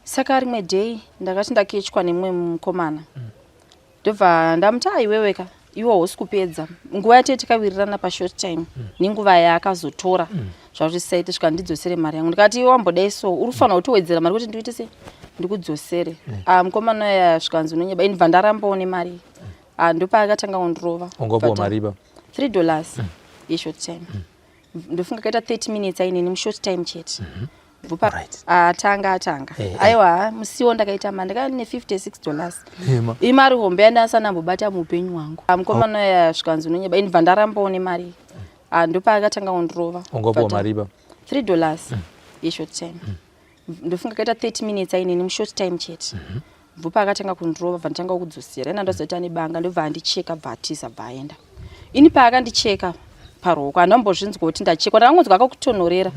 Saka rimwe day ndakati ndaketywa nemumwe mukomana. Ndobva ndamuti aiweweka iwo usikupedza. Nguva yate tikawirirana pa short time. Ninguva yaakazotora. Zvakuti saite svika ndidzosere mari yangu. Ndikati iwe wambodai so urufana utowedzera mari kuti ndiite sei? Ndikudzosere. Mukomana yasvikanzi unonyeba ini bvandarambaone mari. Ndopa akatanga kundirova. Ungopa mari ba? $3 ye short time. Ndofunga kaita 30 minutes ainini mu short time chete. Atanga aiwa musiwo ndakaita mandaka ne $56 imari hombe yandasana mbobata mupenyu wangu mukomana yasvikanzi unonyeba ini bvandarambaone mari ndopa akatanga kundirova ungopa mari ba $3 ye short time ndofunga kaita 30 minutes ainini mu short time chete bvupa akatanga kundirova bvanditanga kudzosera ina ndazota nebanga ndobva andicheka bvatiza bvaenda ini paakandicheka paroko andambozvinzwa kuti ndachekwa ndakangonzwa akakutonorera.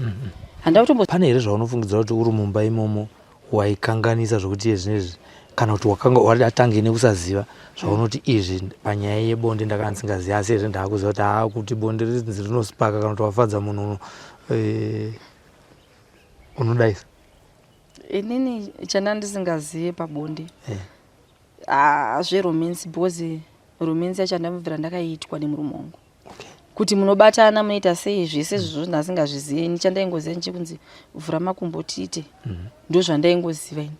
Pane here zvaunofungidzira kuti uri mumba imomo waikanganisa zvokuti izvi kana kuti wakanga watange nekusaziva zvaunoti izvi panyaya yebonde ndakandisingaziva asi izvi ndakuziva kuti bonde rinosipaka kana kuti wafadza munhu unodaisa? Inini chandandisingazive pabonde zveromance because romance yacho ndamubvira ndakaitwa nemurume wangu. Kuti munobatana munoita sei zvese izvozvo ndasingazvizivi nichandaingoziva nchekunzi vhura makumbo tiite ndo zvandaingoziva ini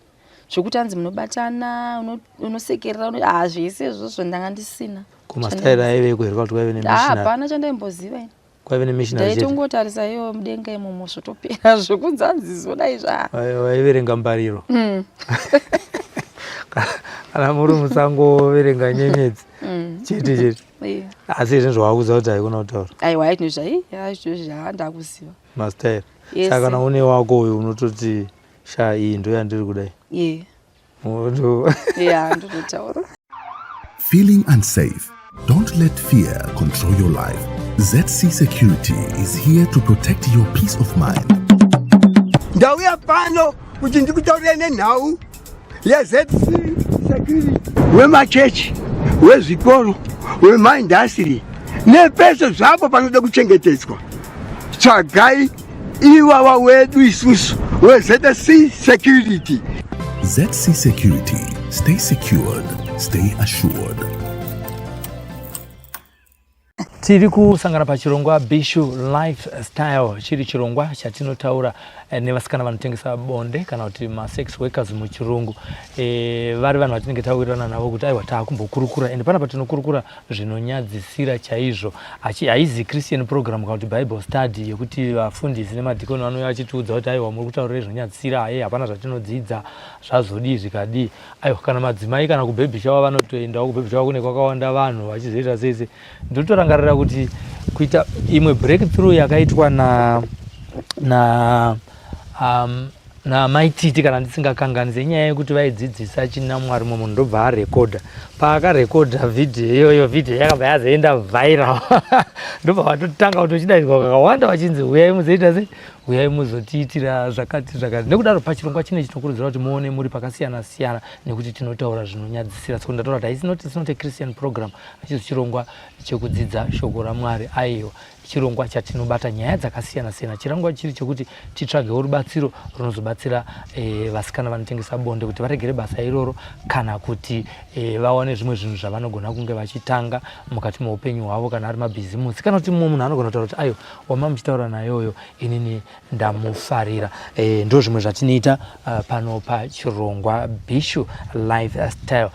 zvokuti anzi munobatana unosekerera zvese izvozvo ndanga ndisina kumastairi aive kuherwa kuti kwaive nemissionary hapana chandaimboziva ini kwaive nemissionary ndaitongotarisa iwo mudenga imomo zvotopera zvokunzi anzi zvodai waiverenga mbariro kana muri musangoverenga nyenyedzi chete asi izvi zvawakuziva kuti haikona kutaura aiwa izvozvo ndakuziva mastairi saka kana une wako uyu unototi iyi ndo yandiri kudai ndototaura. Feeling unsafe? Don't let fear control your life. ZC Security is here to protect your peace of mind. Ndauya pano kuti ndikutaurire nenhau yeZC Security wemachechi, wezvikoro, wemaindastri nepese zvapo panoda kuchengetedzwa. Tsvagai iwawa wedu isusu weZC Security. ZC Security. Stay secured. Stay assured. Tiri kusangana pachirongwa Bishu Lifestyle, chiri chirongwa chatinotaura nevasikana vanotengesa bonde kana kuti sex workers muchirungu. Vari vanhu vatinenge tawirirana navo kuti aiwa taakumbokurukura ende pana patinokurukura zvinonyadzisira chaizvo. Haizi Christian program kana kuti Bible study yekuti vafundisi nemadhikoni vanouya vachitiudza kuti aiwa muri kutaurira zvinonyadzisira hapana zvatinodzidza zvazodii zvikadii. Aiwa kana madzimai kana kubhebi shawa vanotoendawo kubhebi shawa kune kwakawanda vanhu vachizoita sese. Ndotorangarira kuti kuita imwe breakthrough yakaitwa na maititi kana ndisingakanganise inyaya yekuti vaidzidzisa chinamwari munhu ndobva arekodha. Paakarekodha vhidhiyo iyoyo vhidhiyo yakabva yazoenda viral ndobva vatotanga kutodaidzwa kakawanda vachinzi uyai muzoita sei, uyai muzotiitira zvakati zvakati. Nekudaro pachirongwa chine chinokurudzira kuti muone muri pakasiyana siyana nekuti tinotaura zvinonyadzisira. Saka ndataura kuti it's not a Christian program, achisi chirongwa chekudzidza shoko raMwari. Aiwa chirongwa chatinobata nyaya dzakasiyana siyana. Chirongwa chiri chekuti titsvagewo rubatsiro runozobatsira vasikana vanotengesa bonde kuti varegere basa iroro kana kuti vaone zvimwe zvinhu zvavanogona kunge vachitanga mukati meupenyu hwavo kana ari mabhizimusi kana kuti mumwe munhu anogona kutaura kuti aiwa wama muchitaura nayoyo inini ndamufarira. Ndo zvimwe zvatinoita pano pachirongwa Bishu Lifestyle.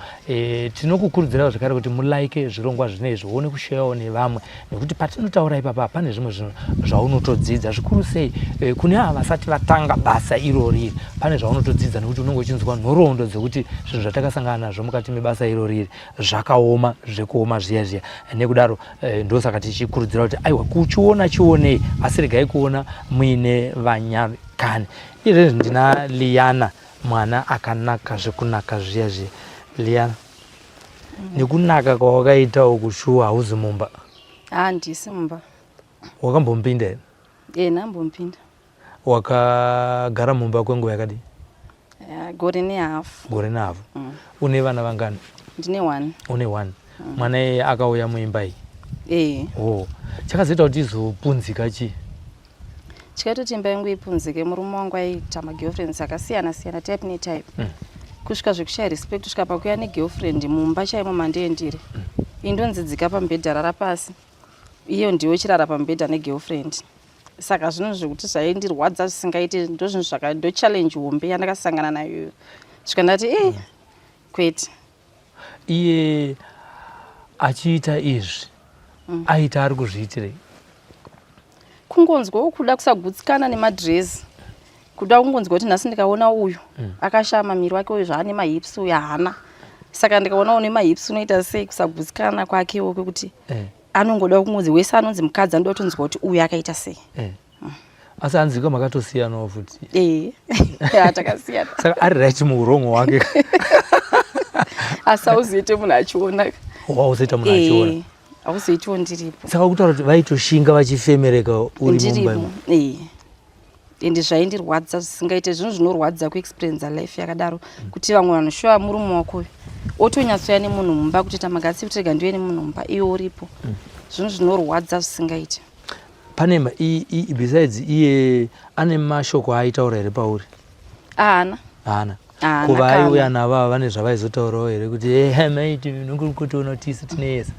Tinokukurudzira zvakare kuti mulike zvirongwa zvinezvi uone kushayawo nevamwe nekuti patinotaura ipapa pane zvimwe zvinhu zvaunotodzidza zvikuru sei kune ava vasati vatanga basa irori. Pane zvaunotodzidza nekuti unenge uchinzwa nhoroondo dzekuti zvinhu zvatakasangana nazvo mukati mebasa irori zvakaoma zvekuoma zviya zviya. Nekudaro ndosaka tichikurudzira kuti aiwa kuchiona chionei asi regai kuona muine vanyakani. Izvezvi ndina Liana mwana akanaka zvekunaka zviya zviya. Liana nekunaka kwawakaita ukushuwa hauzi mumba? Handisi mumba. Wakambompinda here? Ndambompinda. Wakagara mumba kwenguva yakadii? Gore nehafu. Gore nehafu. Une vana vangani? Ndine 1. Une 1. Mwana iye akauya muimba iyi? Oh. Chakazoita kuti izopunzika chii? tikatoti imba yangu ipunzike murume wangu aita magirlfriends akasiyana-siyana type netype kusvika zvekushaya respect kusvika pakuya negirlfriend mumba chaimo mandeendiri indonzidzika pamubhedha rara pasi iyo ndiwo chirara pamubhedha negirlfriend saka zvinhu zvekuti zvaindirwadza zvisingaiti ndo zvinhu ndo challenge hombe yandakasangana nayo svika ndati kwete. Iye achiita izvi aita ari kuzviitirei? Kungonzwa kuda kusagutsikana nemadresi, kuda kungonzwa kuti nhasi ndikaona uyu akashama miri wake uyu zvaane mahips uyu haana, saka ndikaona une mahips unoita sei kusagutsikana kwakewo kwekuti anongoda kungonzi wese anonzi mukadzi anoda kutonzwa kuti uyu akaita sei. Asi anzika makatosiyanawo futi. Takasiyana. Saka ari right muurongo wake. Asi auzoite munhu achiona. Wauzoita munhu achiona. Auzoitawo ndiripo. Saka kutaura kuti vaitoshinga vachifemereka uri mumba. Ende zvaindirwadza zvisingaite zvinhu zvinorwadza kuexperience life yakadaro kuti vamwe vanoshowa murume wako otonyatsoya nemunhu mumba kuti tamagasi kutirega ndiwe nemunhu mumba iwe uripo. Zvinhu zvinorwadza zvisingaite. Pane besides iye ane mashoko aitaura here pauri? Haana. Kuva aiuya nava vane zvavaizotaurawo here kuti maiti nonguri unotisi tineyesa?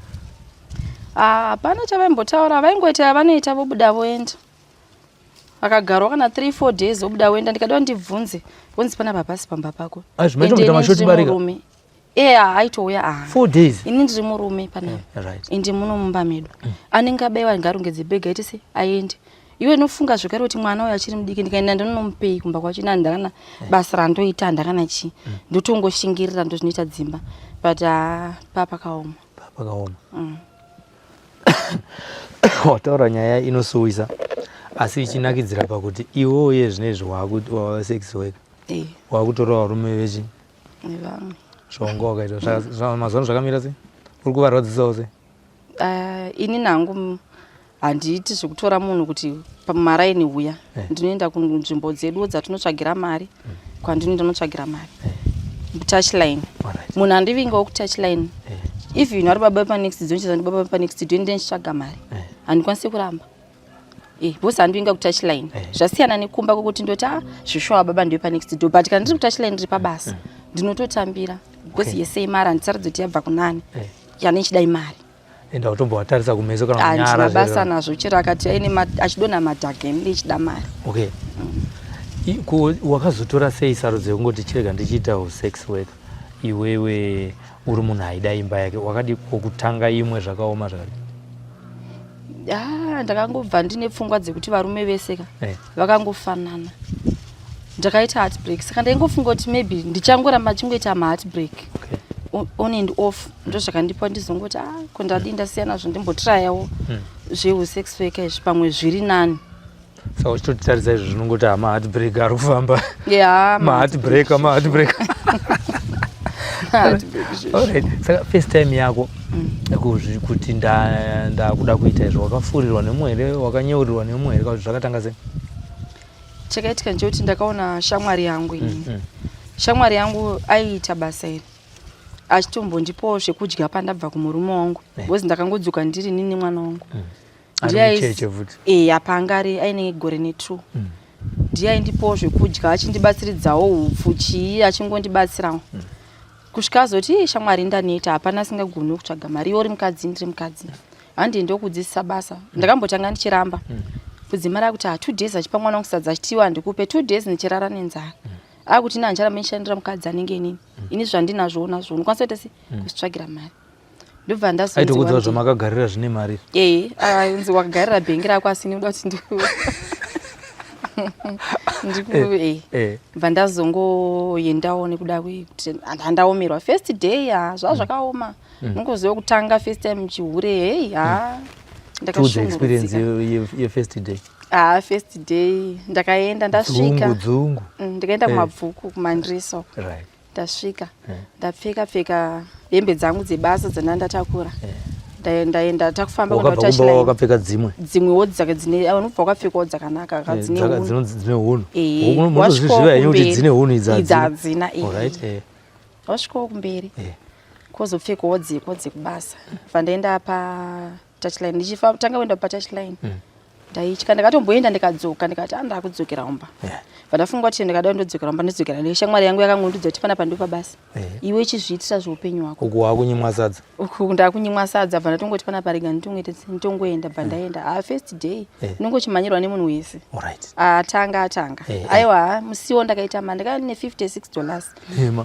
Hapana chavambotaura, vaingoita vanoita vobuda voenda. Vakagarawo kana 3-4 days vobuda voenda. Ndikada ndibvunze vonzi pana bhabhasi pamba pako. Zvinoita kuti mashoti barika? Aitouya 4 days. Ini ndiri murume pana. Ende muno mumba medu. Anenge abaiwa ngarongedze bhegi aiti se aende. Iwe nofunga zvekare kuti mwana uyu achiri mudiki ndikaenda ndinomupeyi kumba kwacho ndakana basa randoita ndakana chi. Ndotongoshingirira ndo zvinoita dzimba. But papakaoma. Wataura nyaya inosuwisa asi ichinakidzira pakuti iwo ye zvinezvi wa sex work wakutora varume vechi zvongo wakaita mazuva zvakamira sei? Uri kuvarwadzisawo sei? Ini nangu handiiti zvekutora munhu kuti pamaraini uya ndinoenda kunzvimbo dzedu dzatinotsvagira mari kwandinoenda notsvagira mari touchline. Munhu handivingawo kutouchline. If you know baba pa next zone chizandi baba pa next do ndenshaga mari handikwanisi kuramba bosi handinga ku touchline zvasiyana nekumba kokuti ndoti zvishowa baba ndiwe pa next do but kana ndiri ku touchline ndiri pabasa ndinototambira bosi yese mari handitsaridza kuti yabva kunani yani chidai mari enda utombowatarisa kumeso kana kunyara basa nazvo chero akati achidona madhage ndichida mari. Okay. Wakazotora sei sarudzo yekungoti chirega ndichiita sex work iwewe uri munhu aida imba yake wakadi kokutanga imwe zvakaoma zvakadi? Ndakangobva ndine pfungwa dzekuti varume vese vakangofanana. Ndakaita heartbreak saka ndaingofunga kuti maybe ndichangoramba chingoita heartbreak on and off ndo zvakandipa ndizongoti kondadi ndasiyana zvo ndimbotrayawo zvesex work izvi pamwe zviri nani. Saka uchitotaridza izvo zvinongoti heartbreak ari kufamba? Heartbreak. Alright. Saka first time yako kuti ndakuda kuita izvo wakafurirwa nemumwe here wakanyeurirwa nemumwe here kuti zvakatanga sei? Chakaitika ndechekuti ndakaona shamwari yangu shamwari yangu aiita basa iri achitombondipawo zvekudya pandabva kumurume wangu because ndakangodzuka ndiri nini mwana wangu apangari aine gore ne2 ndiye aindipawo zvekudya achindibatsiridzawo upfu chii achingondibatsirawo kusvika azoti shamwari ndaneta hapana asingagoni kutsvaga mari iwo uri mukadzi ndiri mukadzi handiendewo kudzidzisa basa ndakambotanga ndichiramba kudzimara kuti 2 days achipa mwana wangu sadza achitiwa ndikupe 2 days ndichirara nenzara akuti nanjara meishandira mukadzi anenge inini ini zvandinazvoona zvo ndikwanisa kuita sei kusitsvagira mari ndobva ndazonzwa zvamakagarira zvine mari unzi wakagarira bhengi rako asini uda kuti bva ndazongoendawo nekuda kuti handaomerwa first day zvazvakaoma nongoziva kutanga first time chihure ndakashungurudza first day. First day ndakaenda ndasvika ndikaenda kumabvuku kumandriso ndasvika ndapfeka hembe dzangu dzebasa dzandandatakura ndaenda takufamba wakapfeka dzimwewo unobva wakapfekawo dzakanaka dzine hunhu unozviziva henyu kuti dzine hunhu idzadzina wasvikawo kumberi kwozopfekawo dzeko dzekubasa bva ndaenda patouchline ndichitanga kuenda patouchline ndaitya ndakatomboenda ndikadzoka ndikati ndakudzokera umba pandafunga kuti ndikada ndodzokera umba ndodzokera neshamwari yangu yakangondudza kuti panapa ndipo basi iwe chizviitira zveupenyu hwako uku wakunyimwa sadza uku ndakunyimwa sadza bva ndatongoti panapa rega nditongoenda bva ndaenda first day ndinongochimanyirwa nemunhu wese atanga aiwa musiwo ndakaitama ndakava ne$56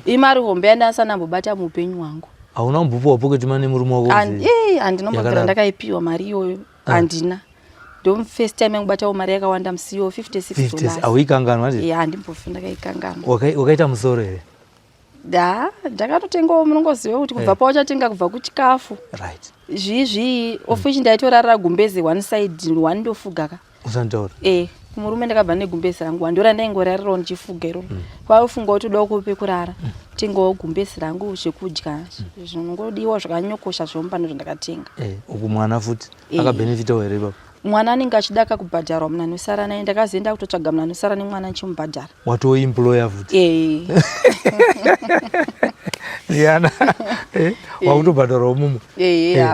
imari hombe yandasanambobata muupenyu hwangu. Hauna mbupo wa pocket money murume wako? Andinombogara ndakaipiwa mari iyoyo handina. Ndo first time yangu mari yakawanda musiwo $56. Auikanganwa ati? Handimbofi ndakaikanganwa. Wakaita musoro here? Ndakatotengawo munongoziva kuti kubva pauchatenga kubva kuchikafu. Right. Zvi ofishi ndaitorara gumbezi one side one ndofugaka. Usantaura? Kumurume ndakabva negumbezi rangu wandora ndaingorarirawo ndichifuga iroro. Kwaifunga kuti uda kupekurara. Tengawo gumbezi rangu zvekudya. Zvinongodiwa zvakanyokosha zvomba ndo ndakatenga. Uku mwana futi akabenefitawo here ipapo? Mwana anenge achidaka kubhadharwa munanusara naye ndakazoenda kutotsvaga munanusara nemwana nchimubhadhara. Watoemployer futi? Yana. Wakutobhadharwa mumu?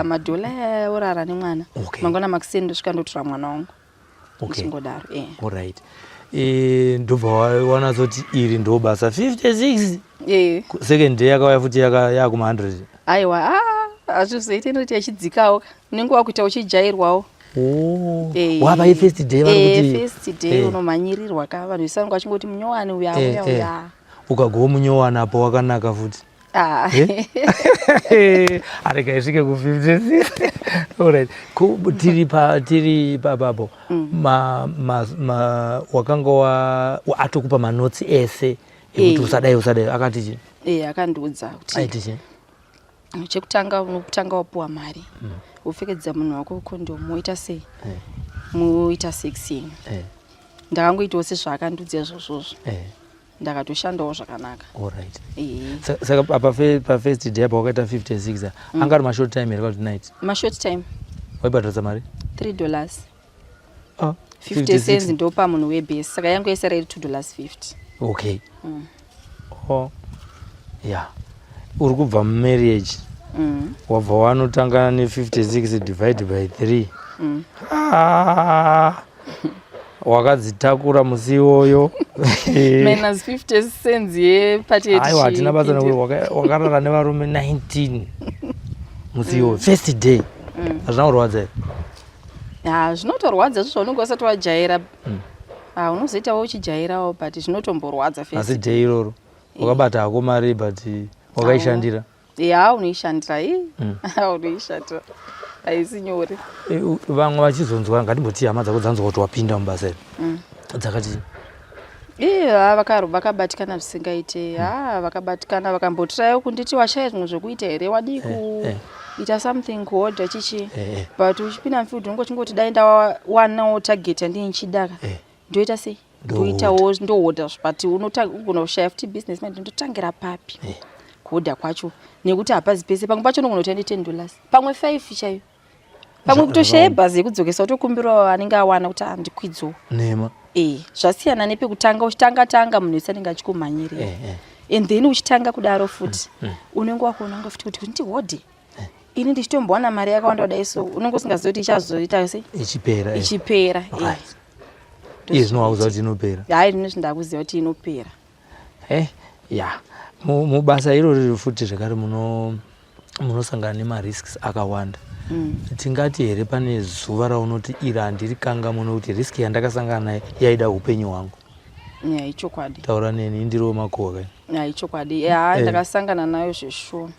Madhola orara nemwana. Mangwana makuseni ndosvika ndotora mwana wangu. Ndingodaro. Alright. Ndobva wanazoti iri ndo basa 56. Second day yakauya futi yakuma 100. Aiwa, azvizoite noti yachidzikawo. Unenge wakuita uchijairwawo. Waba first day vanoti first day unomanyirirwa ka vanhu visanga vachingoti munyowani uya. Ukagowo munyowani apo wakanaka futi. Areka isvike ku 56. Alright. Tiri papapo. Wakanga atokupa manotsi ese ekuti usadai akati chi? Akandiudza kuti aiti chi? Chekutanga unotanga wapuwa mari. Upfekedza munhu wako kondomu woita sei? Muita sexing. Ndakangoitawo sezvaakandiudza izvozvo. Ndakatoshandawo zvakanaka. Alright. Saka pa first day apa wakaita 56 angari ma short time here kwa tonight? Ma short time. Waibhadhara mari? $3. 50 cents ndopa munhu webase. Saka yangu yesera iri $2.50. Okay. Yeah. Uri kubva marriage. Wabva wanotanga ne56 divided by 3. Wakadzitakura musi iwoyo. Minus 50 cents ye pati. Aiwa hatina basa wakarara nevarume 19 musi iwoyo first day. Zvinokurwadza here? Zvinotorwadza zvizvo unenge usati wajaira. Unozoitawo uchijairawo but zvinotomborwadza first. Asi day iroro wakabata hako mari but wakaishandira? Unoishandira. Unoishandira. Haisi nyore. Vamwe vachizonzwa ngatimboti hama dzako dzanzwa kuti wapinda mubasa iri. Dzakati vakabatikana zvisingaite. Vakabatikana vakambotirayo kunditi washaya zvinhu zvekuita here wadi kuita something kuhodha chichi. But uchipinda mufield unongoti dai ndawanawo target yandini nchidaka. Ndoita sei? Ndoitawo ndohodha but unogona kushaya futi business man ndotangira papi. Kuhodha kwacho nekuti hapazi pese pamwe pacho unogona kuti $10 pamwe 5 chaiyo. Pamwe kutoshaya bhazi yekudzokesa utokumbirawo anenge awana kuti ndikwidzowo. Nema. Zvasiyana nepekutanga uchitanga munhu wese anenge achikumhanyirira. And then uchitanga kudaro futi unenge wakuona futi kuti ndihodhe. Ini ndichitombowana mari yakawanda kudai so unenge usingazivi kuti ichazoita sei? Ichipera. Izvinowauza kuti inopera? Ini ndakuziva kuti inopera. Mubasa irori futi zvakare munosangana nemarisks akawanda. Tingati here pane zuva raunoti iri handiri kanga kuti riski yandakasangana nayo yaida upenyu hwangu? Ichokwadi. Taura neni ndiro makohwa kai? Ichokwadi. Ndakasangana nayo zveshuwa.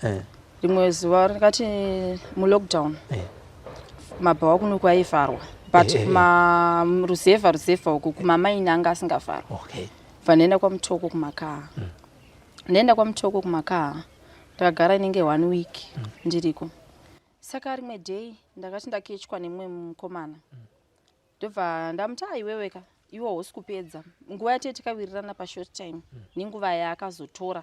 Rimwe zuva rakati mulockdown mabhawa kuno kwaivharwa but ruzevha uku kumamaini anga asingavharwa. Vanenda kwamutoko kumakaha. Nenda kwamutoko kumakaha ndakagara inenge 1 week ndiriko. Saka rimwe day ndakati ndaketywa nemumwe mukomana. Ndobva ndamuti iweweka iwo hausi kupedza. Nguva yati tikawirirana pashort time nenguva yaakazotora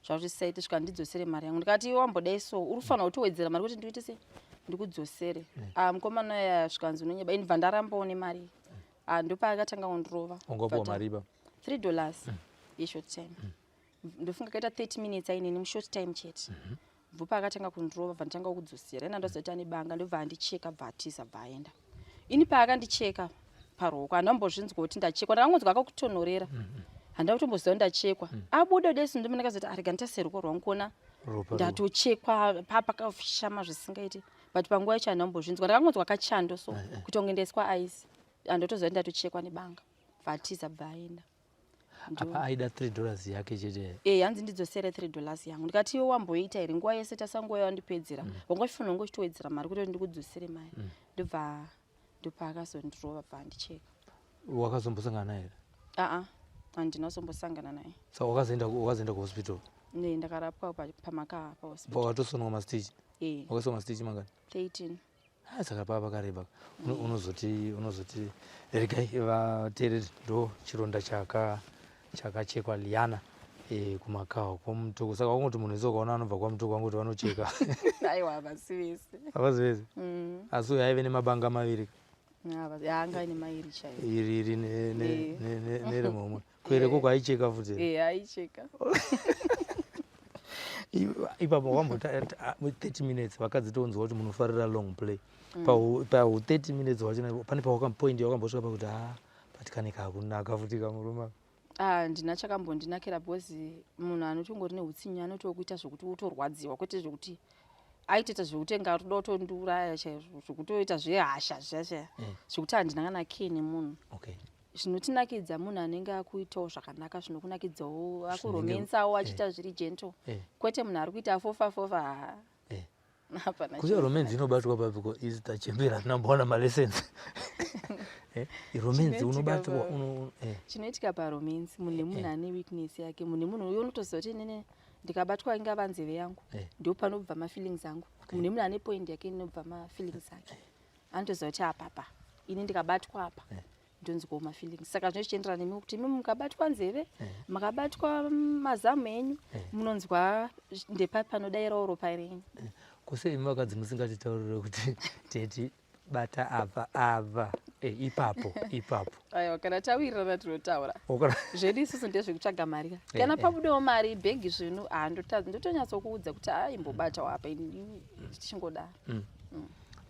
zvakuti saiti svika ndidzosere mari yangu. Ndikati wambodai so uri kufanira kutowedzera mari kuti ndiite sei? Ndikudzosere. Mukomana yasvikanzi unonyeba ini bva ndarambawo nemari. Ndopa akatanga kundirova. Ungopuwa mari ipa? $3 yeshort time. Ndofunga kaita 30 minutes ainini mushort time chete. Bvupa akatanga kundirova bva nditanga kudzosera. Ina ndozoti ane banga ndobva andicheka bva atiza bva aenda. Ini paakandicheka paroko handambozvinzwa kuti ndachekwa ndakangonzwa akakutonhorera handava kutomboziva ndachekwa abuda desi ndomene kazoti arega nditase ruoko rwangu kuona ndatochekwa pakafishama zvisingaiti but panguva yacho handambozvinzwa ndakangonzwa kachando so kutonge ndaiswa ice handotoziva kuti ndatochekwa nebanga vatiza bva aenda apa aida $3 yake chete hanzi ndidzosere $3 yangu ndikati iwe wamboita here nguva yese tasanguva yawandipedzera wangofanira ungochitowedzera mari kuti ndikudzosere mai ndobva ndopaakazondirova bva handicheka wakazombosangana here handina zombosangana naye saka wakazoenda kuhospital ndakarapwa pamaka pahospital wakatosonwa mastichi wakasonwa mastichi mangani 13 saka pava pakareba unozoti regai vateereri ndo chironda chakachekwa Liana kumakawa kwamutoko saka wangoti munhu wese ukaona anobva kwamutoko wangoti vanocheka aiwa havasi vese asi uyo aive nemabanga maviri anga ine mairi chaivo iri neremumwe kwereko kwaicheka futi aicheka ipapo wambota 30 minutes vakadzi tonzwa kuti munofarira long play pahu 30 minutes wachina pane pawakampoindi wakambosvika pakuti patikane kakunaka futi kamuruma handina chakambondinakira bhozi munhu anotongori neutsinye anotokuita zvokuti utorwadziwa kwete zvokuti aitoita zvekutenga rudo utondiuraya chaizvo zvekutoita zvehasha zvachaya zvokuti handina kana kee nemunhu zvinotinakidza munhu anenge akuitawo zvakanaka zvinokunakidzawo akuromensawo achiita zviri jento kwete munhu ari kuita fofa kuziva romance inobatwa papiko is tachembera tinambowana malessons romance unobatwa chinoitika paromance munhu nemunhu ane weakness yake munhu nemunhu uyo unotoziva kuti nene ndikabatwa ingava nzeve yangu ndo panobva mafeelings angu munhu nemunhu ane point yake inobva mafeelings ake anotoziva kuti apapa ini ndikabatwa apa ndonzwawo mafeelings saka zvinochienderana nemi kuti imi mukabatwa nzeve makabatwa mazamu enyu munonzwa ndepapi panodairawo ropa renyu kusei vakadzi musingatitaurire kuti teti bata apa ipapo aiwa kana tawirirana tinotaura zvedu isusu ndezvekutsvaga mari kana pabudewo mari bhegi zvinu ndotonyatsokuudza kuti imbobatawo apa tichingodaro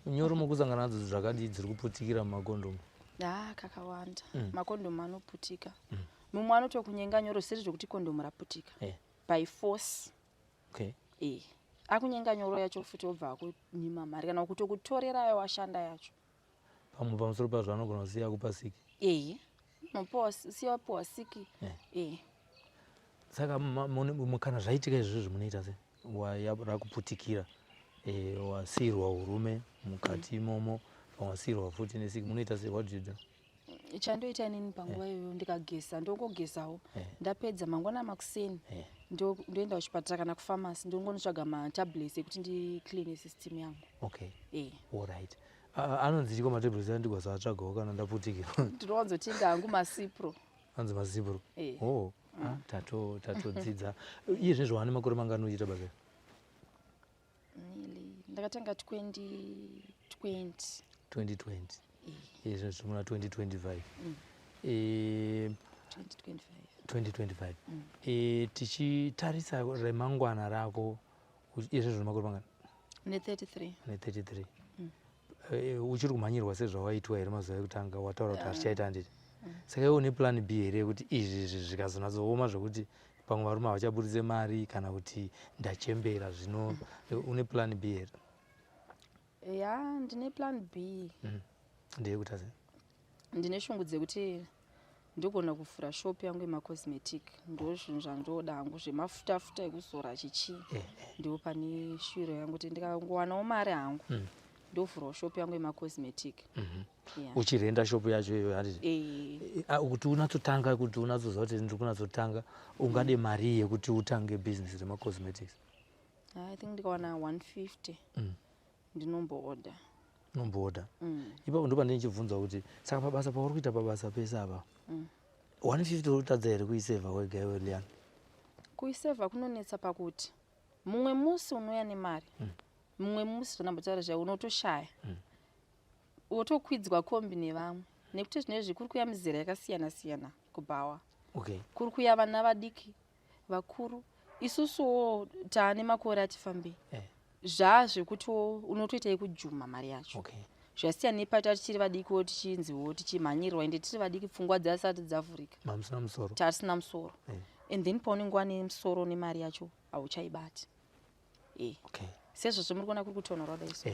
nyoro mukusangana nadzo zvakadii dziri kuputikira mumakondomu kakawanda makondomu anoputika mumwe anotokunyenga nyoro zvisiri zvokuti kondomu raputika by force akunyenga nyoro yacho futi obva akunyima mari kana kutokutorerayo washanda yacho pamwe pamusoro pazvo anogona kusiya kupa siki siya wapiwa siki saka kana zvaitika izvozvo munoita se rakuputikira wasiyirwa urume mukati imomo wasiyirwa futi nesiki munoita se what do you do chandoita inini panguva iyoyo ndikageza ndongogezawo ndapedza mangwana makuseni ndoenda kuchipatara kana kufamasi ndongonotsvaga matablets ekuti ndicleane system yangu allright anonzi chiko matablets andigwasatsvagawo kana ndaputikirwa ndinowanzotenga hangu masipro anzi masipro tatodzidza iye zvinezvo wane makore mangani uchiita basa ndakatanga 2020 izvo zvimuna 2025 tichitarisa remangwana rako izvo zvimakore mangani ne33 uchiri kumhanyirwa sezvawaitwa here mazuva ekutanga wataura kuti hazvichaita handiti saka iwo neplan B here kuti izvi zvikazonatsooma zvokuti pamwe varume havachaburitse mari kana kuti ndachembera zvino une plan B here ndine plan B ndeyekuta se ndine shungu dzekuti ndogona kuvhura shop yangu yemacosmetic ndo zvinhu zvandoda hangu zvemafuta ekuzora chichi ndo pane shwiro yangu kuti ndikangowanawo mari hangu ndovhurawo shop yangu yemacosmetic uchirenda shop yacho iyoyo handiti kuti unatsotanga kuti unatsoziva kuti ndiri kunatsotanga ungade mari yekuti utange business remacosmetics I think ndikawana 150 ndinomboorder ipapo ndo pandine chibvunza kuti saka pabasa pauri kuita pabasa pese apa 150 urikutadza here kuisevha wega iwe Liana kuisevha kunonetsa pakuti mumwe musi unouya nemari mumwe musi zvanambotaura zvayo unotoshaya wotokwidzwa kombi nevamwe nekuti zvinezvi kuri kuya mizera yakasiyana siyana kubhawa kuri kuya vana vadiki vakuru isusuwo taane makore atifambei zvazvekutiwo unotoita yekujuma mari yacho zvasiyana nepata tichiri vadiki tichinziwo tichimhanyirirwa ende tiri vadiki pfungwa dzasati dzavhurika tasina musoro and then paunenge wane musoro nemari yacho hauchaibati sezvozvo muri kuona kuri kutonhora daiso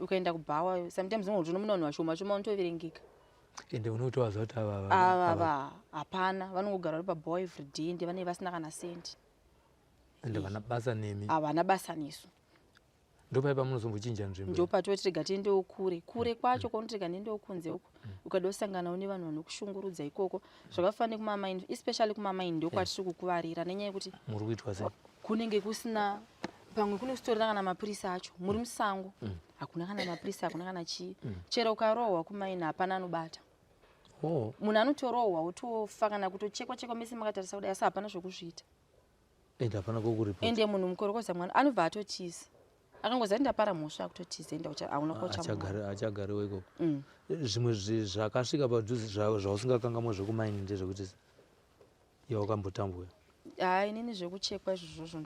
ukaenda kubhawa sometimes unotoona vanhu vashoma shoma unotoverengeka ende unotowadza kuti ava hapana vanongogara vari pabhawa everyday ende vanenge vasina kana sendi ende vana basa nemi havana basa nesu ndopaipa munozombochinja nzvimbo ndopatoti rega tiendewo kure kwacho kwaunotirega ndiendewo kunze uko ukada kusanganawo nevanhu vanokushungurudza ikoko zvakafanira kumamaini especially kumamaini ndokwatiri kukuvarira nenyaya yekuti muri kuitwa sei kunenge kusina pamwe kune kusitorina kana mapurisa acho muri musango hakuna kana mapurisa hakuna kana chii chero ukarohwa kumaini hapana anobata munhu anotorohwa wotofa kana kutochekwa mese makatarisa kudai asi hapana zvokuzviita ende hapana kokuripota ende munhu mukorokoza mwana anobva atotiza akangoza ndapara mhosva akutotiza ende hauna achagarewo ikoko zvimwe zvakasvika padhuze zvausingakangamwa zvekumaini ndezvekuti yawakambotambuya inini zvekuchekwa izvozvo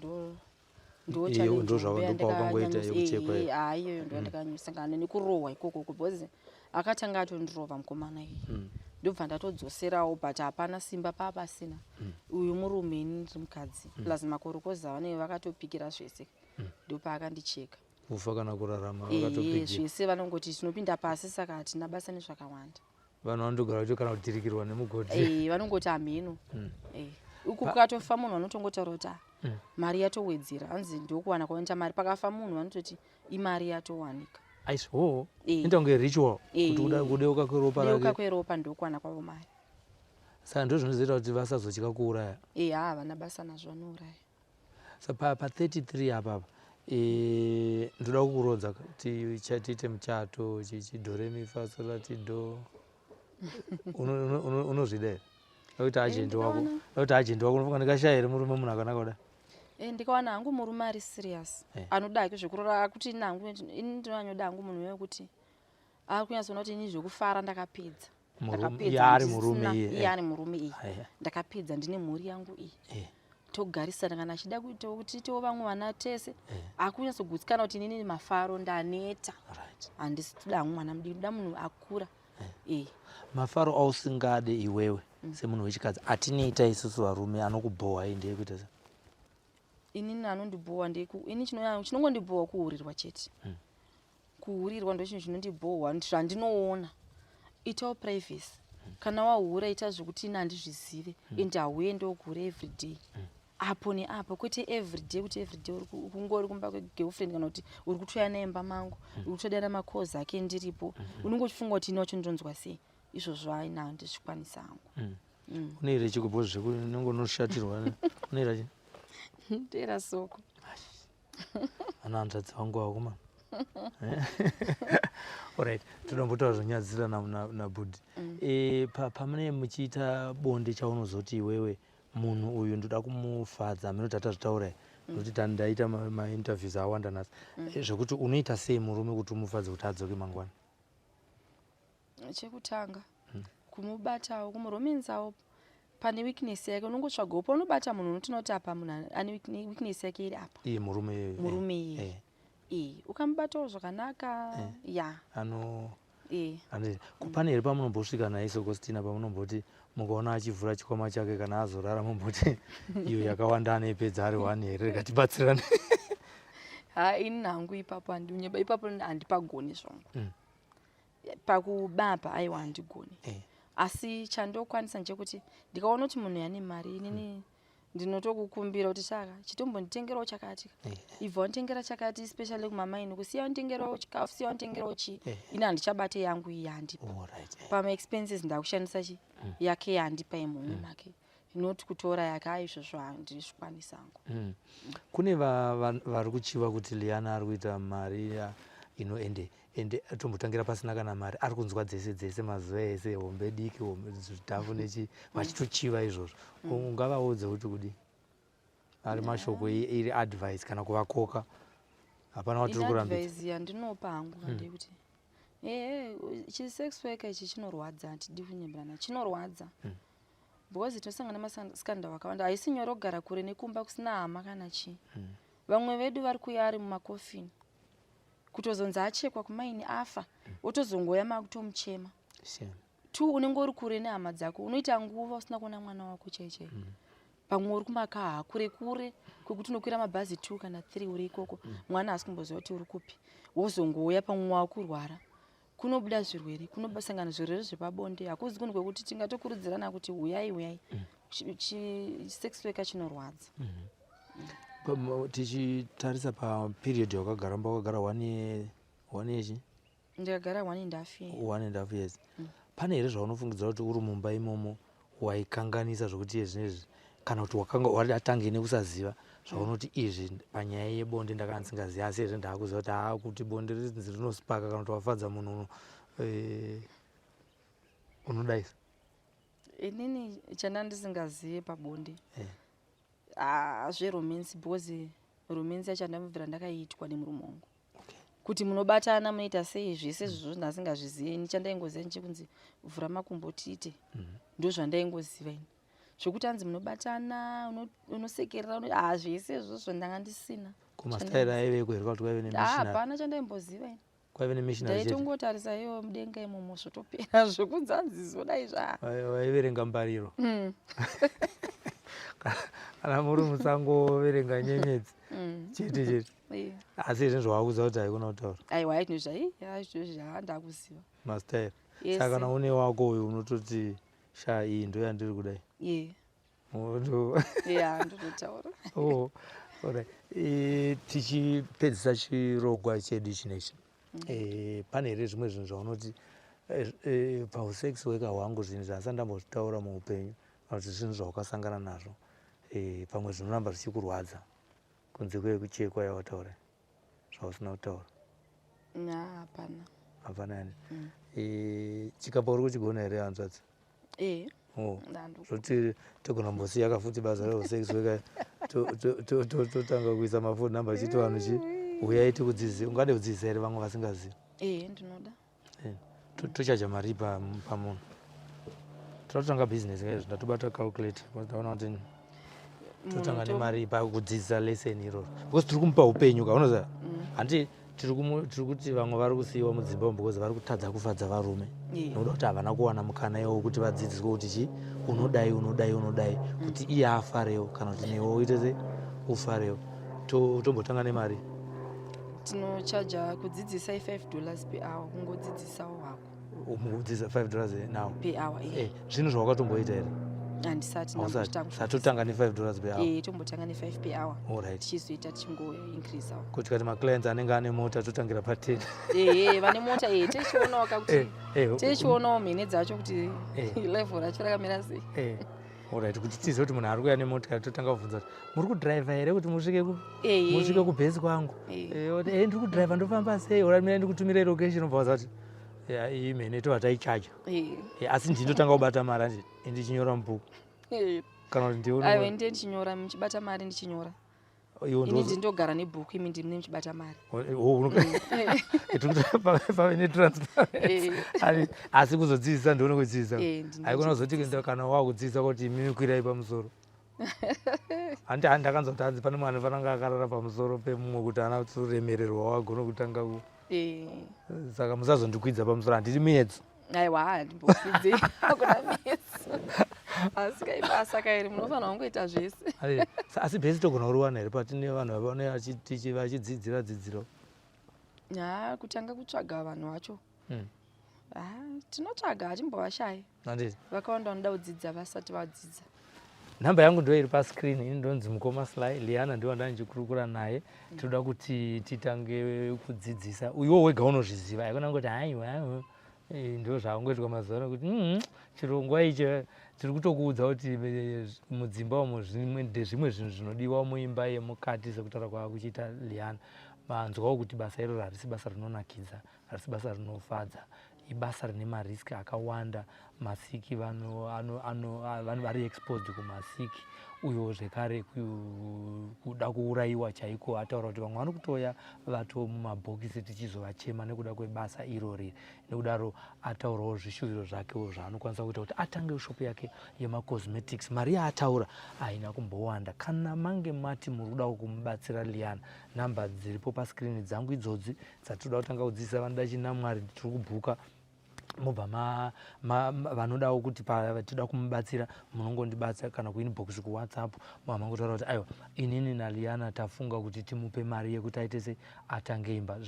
iyoyo ndozvakangoita yekuchekwa iyoyo ndandakanyusangana nekurohwa ikoko because akatanga atondirova mukomana iyi ndobva ndatodzoserawo but hapana simba papasina uyu murume ini ndiri mukadzi plus makorokoza vanenge vakatopikira zvese ndopaakandicheka ufa kana kurarama zvese vanongoti tinopinda pasi saka hatina basa nezvakawanda vanhu vanotogara kuti kana kutirikirwa nemugodhi vanongoti amheno uku kukatofa munhu vanotongotaura kuti mari yatowedzera hanzi ndokuwana kwaita mari pakafa munhu vanototi imari yatowanika aiswo intange ritual kuti kudeuka kweropa ndokuwana kwavo mari saka ndo zvinozoita kuti vasazotya kuuraya havana basa nazvo vanouraya pa 33 apapa ndoda kukurodza kuti chatiite muchato chichidoremifasolatido unozvida here kuti ajendi wako unofunga ndikashayire murume munhu akanaka kudai ndikawana hangu murume ari serious anoda zvekurora akuti nangu ndinonyoda hangu munhu wekuti akunyatsoona kuti ini zvekufara ndakapedza yaari murume iyi ndakapedza ndine mhuri yangu iyi togarisana kana achida kuitawo kuti tiwo vamwe vana tese akunyatsogutsikana kuti inini mafaro ndaneta handisi toda hangu mwana mudiki ndoda munhu akura mafaro ausingade iwewe semunhu wechikadzi atinoita isusu varume anokubhohwa ndeyekuita se inini anondibhohwa ini chinongondibhohwa kuurirwa chete kuurirwa ndo chinhu chinondibhohwa zvandinoona itawo privacy kana wahura ita zvekuti ini handizvizive ende hauende wogura everyday apo neapo kwete everyday kuti everyday kungori kumba kwegirlfriend kana kuti uri kutoya naimba mangu uri kutodana makozi ake ndiripo unongochifunga kuti ini wacho ndonzwa sei izvozvo aina ndizvikwanisa hangu unoira chikubo zvekunongonoshatirwa unoira chi ndera soko ana hanzvadzi vangu wako man alright todombotaura zvonyadzira nabudhi pamune muchiita bonde chaunozoti iwewe munhu uyu ndoda kumufadza minoti atazvitaurai nokuti tandaita mainterviews awanda nhasi zvekuti unoita sei murume kuti umufadze kuti adzoke mangwana chekutanga kumubatawo kumuromenzawo pane weakness yake unongotsvagawo paunobata munhu unotinoti apa munhu ane weakness yake iri apa iye murume ukamubatawo zvakanaka pane here pamunombosvika naye sokostina pamunomboti mukaona achivhura chikwama chake kana azorara mumboti iyo yakawanda anaipedza ari 1 here rekatibatsirane ini nangu ipapo handiunyeba ipapo handipagoni zvongo pakubapa aiwa handigoni asi chandokwanisa nchekuti ndikaona kuti munhu yane mari inini ndinotokukumbira kuti saka chitombonditengerawo chakati ibva wanditengera chakati especially kumamaini kusiya wanditengerawo chikafu siya wanditengerawo chi ini handichabate yangu iyi handipa pamaexpenses ndakushandisa chi yake yandipa imhomwe make inoti kutora yake aizvozvo handizvikwanisa hangu kune vari kuchiva kuti Liana ari kuita mari ende tombotangira pasina kana mari ari kunzwa dzese mazuva ese hombe diki zvitafu nechi vachitochiva izvozvo ungavaudze kuti kudi ari mashoko iri advice kana kuvakoka hapana watiri kurambidza advice yandinopa hangu ndekuti chisex worker ichi chinorwadza handidi kunyemberana chinorwadza because tinosangana maskanda wakawanda haisi nyore kugara kure nekumba kusina hama kana chi vamwe vedu vari kuya ari mumakofini kutozonzi achekwa kumaini afa wotozongoya makutomuchema. 2 unenge uri kure nehama dzako, unoita nguva usina kuona mwana wako chaichai. Pamwe uri kumakaha kure kure kwekuti unokwira mabhazi 2 kana 3 uri ikoko, mwana asi kumboziva kuti uri kupi. Wozongouya pamwe wakurwara, kunobuda zvirwere, kunobasangana zvirwere zvepabonde. Hakuzi kunhu kwekuti tingatokurudzirana kuti uyai sex worker chinorwadza. Tichitarisa paperiod yakagara wakagara 1 year. Ndakagara 1.5 years. 1.5 years. Pane here zvaunofungidza kuti uri mumba imomo waikanganisa zvokuti zvinezvi kana kuti wakanga wadatange nekusaziva zvaunoti izvi panyaya yebonde ndakanga ndisingazivi, asi izvi ndakuziva kuti bonde rinzi rinospaka kana kuti wafadza munhu unodaisa? Inini chanda ndisingazive pabonde zveromance, because romance yacho ndamubvira ndakaitwa nemurume wangu. Kuti munobatana munoita sei zvese izvozvo ndasingazvizivi. Ini chandaingoziva nchekunzi vhura makumbo tiite, ndozvandaingoziva ini. Zvokuti hanzi munobatana unosekerera zvese izvozvo ndanga ndisina. Kumastaira aive kuherwa kuti kwaive nemissionary? Hapana chandaimboziva ini. Kwaive nemissionary chete? Ndaitongotarisa iyo mudenga imomo zvotopera, zvokunzi hanzi zvodai waiverenga mbariro kana muri musangoverenga nyenyedzi chete. Asi izvi zvawakuziva kuti haikona kutaura? Aiwa, izvozvi ndakuziva mastaira. Saka kana une wako uyu unototi sha iyi ndo yandiri kudai? Ndototaura. Tichipedzisa chirongwa chedu chinechi, pane here zvimwe zvinhu zvaunoti pausex worker hwangu zvinhu zvasati ndambozvitaura muupenyu kana kuti zvinhu zvawakasangana nazvo, pamwe zvinoramba zvichikurwadza kunze kwekuchekwa yawataura zvausina kutaura? Hapana yani. Chikapa uri kuchigona here hanzvadzi? Zvoti togona mbosiyaka futi basa resex worker totanga kuisa mafoni namba chiti vanhu uyai tikudzidzise. Ungade kudzidzisa here vamwe vasingazivi? Ndinoda. Tochaja mari pamunhu? Totanga business izvi ndatobata calculate ndaona kuti totanga nemari pakudzidzisa lesson iroro, because tiri kumupa upenyu kaunoziva. Handi tiri kuti vamwe vari kusiyiwa mudzimba umu because vari kutadza kufadza varume, nokuda kuti havana kuwana mukana iwo kuti vadzidziswe kuti unodai kuti iye afarewo kana kuti newo uite ufarewo. Tombotanga nemari? Tinochaja kudzidzisa $5 per hour, kungodzidzisawo hako. Umudzidzisa $5 now per hour? Zvinhu zvawakatomboita here? Handisati. Satotanga ne$5 per hour? Tombotanga ne$5 per hour. Alright. Tichizoita tichingoincrease awo. Kuti kati maclients anenge ane mota totangira pa10? Vane mota tichionawo kakuti tichionawo mhene dzacho kuti level racho rakamira sei. Alright, kuti tizive kuti munhu ari kuuya nemotikari totanga kubvunza kuti muri kudhiraivha here kuti musvike kubhesi kwangu? Ndiri kudhiraivha ndofamba sei? Mira ndikutumire location ubva waziva kuti iyi mhene tova taichaja. Asi ndinotanga kubata mari andi ndichinyora mubhuku kana kuti ndiye ndichinyora, muchibata mari ndichinyora. Ini ndindogara nebhuku, imi ndine muchibata mari. Pave netransparent. Asi kuzodzidzisa ndione kudzidzisa. Haikona kuzoti kana wakudzidzisa kuti imi kwirai pamusoro. Ndakanzwa kuti hanzi pane mwana fananga akarara pamusoro pemumwe kuti ana kuremererwa wagona kutanga ku. Saka musazondikwidza pamusoro, handiri miedzi. Aiwa, handimbokwidzi kuna miedzi. Asi kaibasa kairi munofanira kungoita zvese. Asi bhesi togona kuriwana here patine vanhu vachidzidzira dzidziro? Kutanga kutsvaga vanhu vacho. Tinotsvaga, hatimbovashayi. Vakawanda vanoda kudzidza vasati vadzidza. Nhamba yangu ndo iri pascreen. Ini ndonzi Mukoma Sly. Liana ndiwo ndandichikurukura naye. Tinoda kuti titange kudzidzisa. Iwo wega unozviziva. Haikona kuti haiwa ndo zvaungoitwa mazuva ano kuti chirongwa ichi tiri kutokuudza kuti mudzimba umo ndezvimwe zvinhu zvinodiwa muimba yemukati sekutaura kwakuchiita Liana. Manzwawo kuti basa iroro harisi basa rinonakidza, harisi basa rinofadza. ibasa rine mariski akawanda. Masiki vari exposed kumasiki uyo zvekare kuda kuurayiwa chaiko. Ataura kuti vamwe vano kutoya vato mumabhokisi tichizovachema nekuda kwebasa irori. Nekudaro ataurawo zvishuviro zvakewo zvaanokwanisa kuita kuti atange shopu yake yemacosmetics. Mari yaataura haina kumbowanda. Kana mange mati muri kuda kumubatsira Liana, namba dziripo paskirini dzangu idzodzi dzatinoda kutanga kudzidzisa vanoda chinamwari tiri kubhuka. Mobva vanodawo kuti toda kumubatsira munongondibatsira kana kuinbox kuWhatsApp mangotaura kuti aiwa inini naLiana tafunga kuti timupe mari yekuti aite se atange imba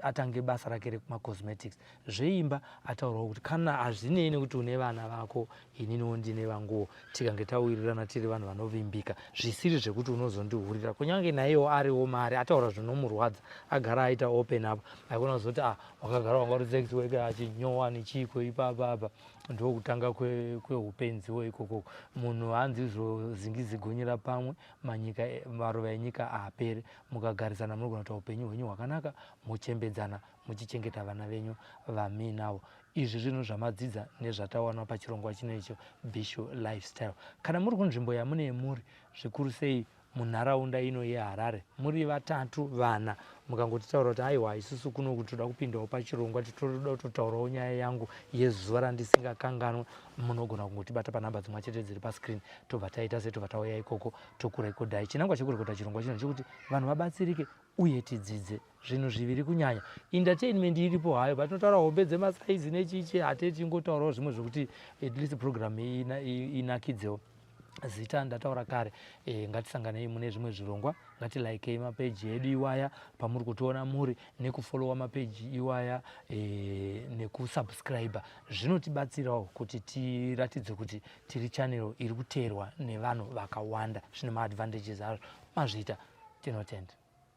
atange basa rake remacosmetics. Zveimba ataurawo kuti kana hazvinei nekuti une vana vako ininiwo ndine vanguwo tikange tawirirana tiri vanhu vanovimbika zvisiri zvekuti unozondihurira kunyange naiwo ariwo mari ataura zvinomurwadza agara aita open up aikona kuzoti wakagara wanga uri sex worker achinyowa nechiko ipapa ndo kutanga kweupenziwo ikoko. Munhu hanzi zozingizigonyera pamwe manyika maruva enyika apere mukagarisana munogona kuita upenyu hwenyu hwakanaka muchembedzana muchichengeta vana venyu vaminavo. Izvi zvinhu zvamadzidza nezvatawana pachirongwa chinecho Bisho Lifestyle. Kana muri kunzvimbo yamune muri zvikuru sei munharaunda ino yeHarare muri vatatu vana mukangotitaura kuti aiwa isusu kuno kuti toda kupindawo pachirongwa titoda kutotaurawo nyaya yangu yezuva randisingakanganwe munogona kungotibata panhamba dzimwe chete dziri paskirini tobva taita setobva tauya ikoko tokurekodhai. Chinangwa chekurekodha chirongwa chino chekuti vanhu vabatsirike uye tidzidze zvinhu zviviri kunyanya. Entertainment iripo hayo patinotaura hombe dzemasaizi nechichi hateti ngotaurawo zvimwe zvokuti at least program inakidzewo. Zita ndataura kare ngatisanganei mune zvimwe zvirongwa ngatilike mapeji edu iwaya pamuri kutoona muri nekufollowa mapeji iwaya nekusubscribe zvinotibatsirawo kuti tiratidze kuti tiri channel iri kuteerwa nevanhu vakawanda zvine maadvantages azvo mazvita tinotenda.